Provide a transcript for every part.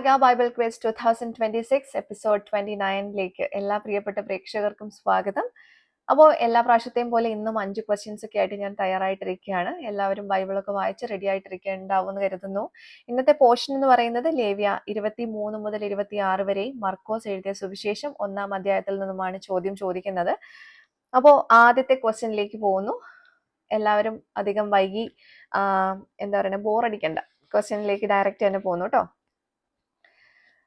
Mega Bible quiz 2026 episode 29ലേക്ക് എല്ലാ പ്രിയപ്പെട്ട പ്രേക്ഷകർക്കും സ്വാഗതം. അപ്പോൾ എല്ലാ പ്രാവശ്യത്തെയും പോലെ ഇന്നും 5 ക്വസ്റ്റ്യൻസ് ഒക്കെ ആയിട്ട് ഞാൻ തയ്യാറായിട്ടിരിക്കുകയാണ്. എല്ലാവരും ബൈബിളൊക്കെ വായിച്ച് റെഡി ആയിട്ടിരിക്കേണ്ടാവും എന്ന് കരുതുന്നു. ഇന്നത്തെ പോർഷൻ എന്ന് പറയുന്നത് ലേവ്യ 23 മുതൽ 26 വരെയും മർക്കോസ് എഴുതിയ സുവിശേഷം 1-ാം അധ്യായത്തിൽ നിന്നുമാണ് ചോദ്യം ചോദിക്കുന്നത്. അപ്പോൾ ആദ്യത്തെ ക്വസ്റ്റ്യനിലേക്ക് പോകുന്നു. എല്ലാവരും അധികം വൈകി എന്താ പറയുക ബോറടിക്കണ്ട, ക്വസ്റ്റ്യനിലേക്ക് ഡയറക്റ്റ് തന്നെ പോകുന്നു കേട്ടോ.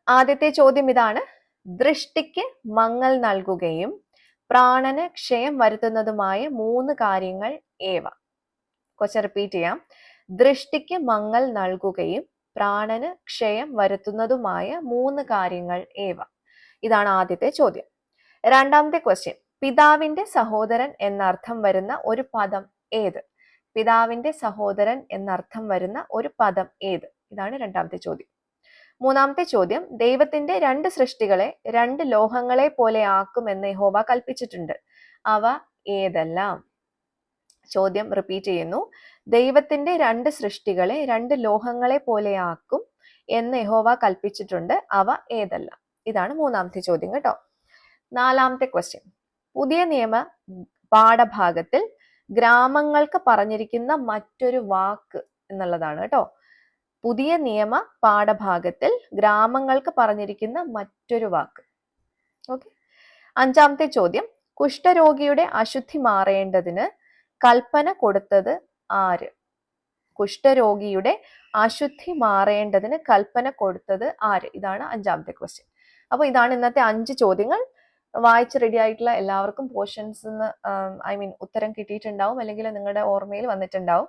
ആദ്യത്തെ ചോദ്യം ഇതാണ്: ദൃഷ്ടിക്ക് മങ്ങൽ നൽകുകയും പ്രാണന് ക്ഷയം വരുത്തുന്നതുമായ 3 കാര്യങ്ങൾ ഏവ? ക്വസ്റ്റ്യൻ റിപ്പീറ്റ് ചെയ്യാം. ദൃഷ്ടിക്ക് മങ്ങൽ നൽകുകയും പ്രാണന് ക്ഷയം വരുത്തുന്നതുമായ 3 കാര്യങ്ങൾ ഏവ? ഇതാണ് ആദ്യത്തെ ചോദ്യം. രണ്ടാമത്തെ ക്വസ്റ്റ്യൻ: പിതാവിന്റെ സഹോദരൻ എന്നർത്ഥം വരുന്ന ഒരു പദം ഏത്? പിതാവിന്റെ സഹോദരൻ എന്നർത്ഥം വരുന്ന ഒരു പദം ഏത്? ഇതാണ് രണ്ടാമത്തെ ചോദ്യം. മൂന്നാമത്തെ ചോദ്യം: ദൈവത്തിന്റെ 2 സൃഷ്ടികളെ 2 ലോഹങ്ങളെ പോലെ ആക്കുമെന്ന് യഹോവ കൽപ്പിച്ചിട്ടുണ്ട്. അവ ഏതെല്ലാം? ചോദ്യം റിപ്പീറ്റ് ചെയ്യുന്നു. ദൈവത്തിന്റെ 2 സൃഷ്ടികളെ 2 ലോഹങ്ങളെ പോലെ ആക്കും എന്ന് യഹോവ കൽപ്പിച്ചിട്ടുണ്ട്. അവ ഏതെല്ലാം? ഇതാണ് മൂന്നാമത്തെ ചോദ്യം കേട്ടോ. നാലാമത്തെ ക്വസ്റ്റ്യൻ: പുതിയ നിയമ പാഠഭാഗത്തിൽ ഗ്രാമങ്ങൾക്ക് പറഞ്ഞിരിക്കുന്ന മറ്റൊരു വാക്ക് എന്നുള്ളതാണ് കേട്ടോ. പുതിയ നിയമ പാഠഭാഗത്തിൽ ഗ്രാമങ്ങൾക്ക് പറഞ്ഞിരിക്കുന്ന മറ്റൊരു വാക്ക്. ഓക്കെ. അഞ്ചാമത്തെ ചോദ്യം: കുഷ്ഠരോഗിയുടെ അശുദ്ധി മാറേണ്ടതിന് കൽപ്പന കൊടുത്തത് ആര്? കുഷ്ഠരോഗിയുടെ അശുദ്ധി മാറേണ്ടതിന് കൽപ്പന കൊടുത്തത് ആര്? ഇതാണ് അഞ്ചാമത്തെ ക്വസ്റ്റ്യൻ. അപ്പൊ ഇതാണ് ഇന്നത്തെ 5 ചോദ്യങ്ങൾ. വായിച്ച് റെഡി ആയിട്ടുള്ള എല്ലാവർക്കും പോർഷൻസ് ഉത്തരം കിട്ടിയിട്ടുണ്ടാവും, അല്ലെങ്കിൽ നിങ്ങളുടെ ഓർമ്മയിൽ വന്നിട്ടുണ്ടാവും.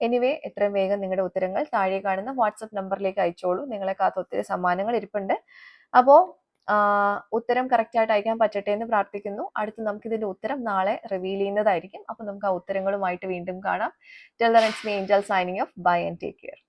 എനിവേ, എത്രയും വേഗം നിങ്ങളുടെ ഉത്തരങ്ങൾ താഴെ കാണുന്ന വാട്സപ്പ് നമ്പറിലേക്ക് അയച്ചോളൂ. നിങ്ങളെ കാത്ത് ഒത്തിരി സമ്മാനങ്ങൾ ഇരിപ്പുണ്ട്. അപ്പോൾ ഉത്തരം കറക്റ്റ് ആയിട്ട് അയക്കാൻ പറ്റട്ടെ എന്ന് പ്രാർത്ഥിക്കുന്നു. അടുത്ത് നമുക്ക് ഇതിന്റെ ഉത്തരം നാളെ റിവീൽ ചെയ്യുന്നതായിരിക്കും. അപ്പൊ നമുക്ക് ആ ഉത്തരങ്ങളുമായിട്ട് വീണ്ടും കാണാം. Till then it's me Angel signing off. Bye and take care.